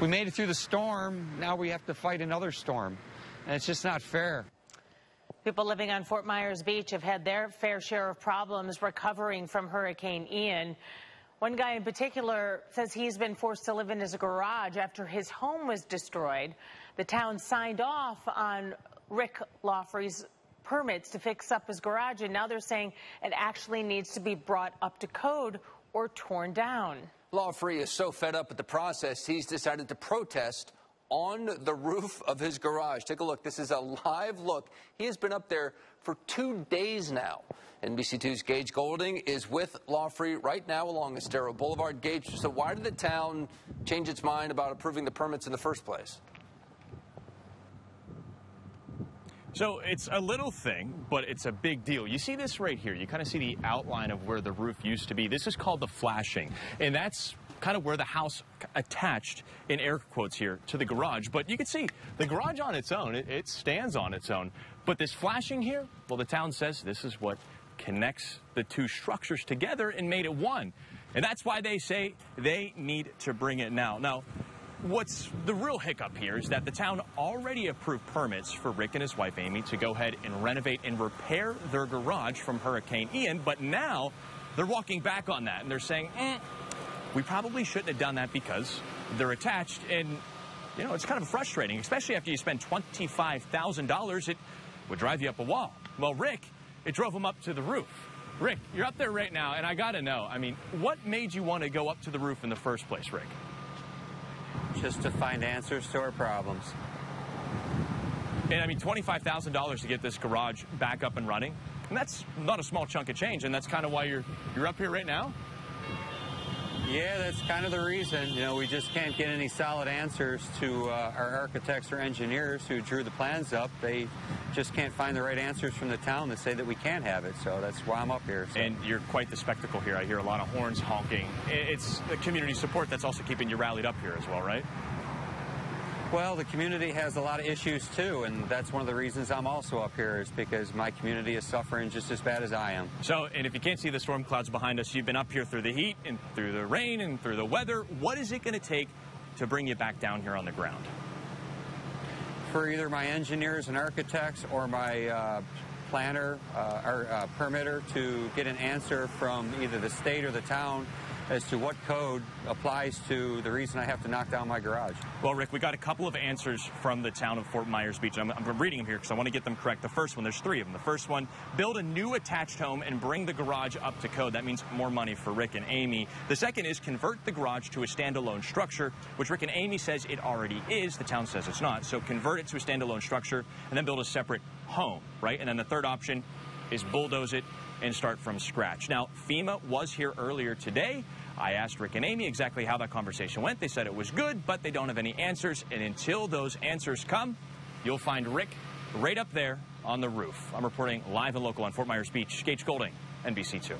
We made it through the storm. Now we have to fight another storm. And it's just not fair. People living on Fort Myers Beach have had their fair share of problems recovering from Hurricane Ian. One guy in particular says he's been forced to live in his garage after his home was destroyed. The town signed off on Rick Lawfrey's permits to fix up his garage, and now they're saying it actually needs to be brought up to code or torn down. Lawfrey is so fed up with the process, he's decided to protest on the roof of his garage. Take a look. This is a live look. He has been up there for 2 days now. NBC2's Gage Goulding is with Lawfrey right now along Estero Boulevard. Gage, so why did the town change its mind about approving the permits in the first place? So it's a little thing, but it's a big deal. You see this right here. You kind of see the outline of where the roof used to be. This is called the flashing, and that's kind of where the house attached, in air quotes here, to the garage. But you can see the garage on its own, it stands on its own. But this flashing here, well, the town says this is what connects the two structures together and made it one. And that's why they say they need to bring it now. Now, what's the real hiccup here is that the town already approved permits for Rick and his wife Amy to go ahead and renovate and repair their garage from Hurricane Ian, but now they're walking back on that and they're saying, we probably shouldn't have done that because they're attached, and you know, it's kind of frustrating, especially after you spend $25,000. It would drive you up a wall. Well, Rick, it drove him up to the roof. Rick, you're up there right now, and I gotta know, I mean, what made you want to go up to the roof in the first place, Rick? Just to find answers to our problems. And I mean, $25,000 to get this garage back up and running, and that's not a small chunk of change, and that's kind of why you're up here right now? Yeah, that's kind of the reason. You know, we just can't get any solid answers to our architects or engineers who drew the plans up. They just can't find the right answers from the town that say that we can't have it, so that's why I'm up here. So. And you're quite the spectacle here. I hear a lot of horns honking. It's the community support that's also keeping you rallied up here as well, right? Well, the community has a lot of issues too, and that's one of the reasons I'm also up here, is because my community is suffering just as bad as I am. So, and if you can't see the storm clouds behind us, you've been up here through the heat and through the rain and through the weather. What is it going to take to bring you back down here on the ground? For either my engineers and architects or my planner or permitter to get an answer from either the state or the town as to what code applies to the reason I have to knock down my garage. Well, Rick, we got a couple of answers from the town of Fort Myers Beach. I'm reading them here because I want to get them correct. The first one, there's 3 of them. The first one, build a new attached home and bring the garage up to code. That means more money for Rick and Amy. The second is convert the garage to a standalone structure, which Rick and Amy says it already is. The town says it's not. So convert it to a standalone structure and then build a separate home, right? And then the third option is bulldoze it and start from scratch. Now, FEMA was here earlier today. I asked Rick and Amy exactly how that conversation went. They said it was good, but they don't have any answers. And until those answers come, you'll find Rick right up there on the roof. I'm reporting live and local on Fort Myers Beach. Gage Goulding, NBC2.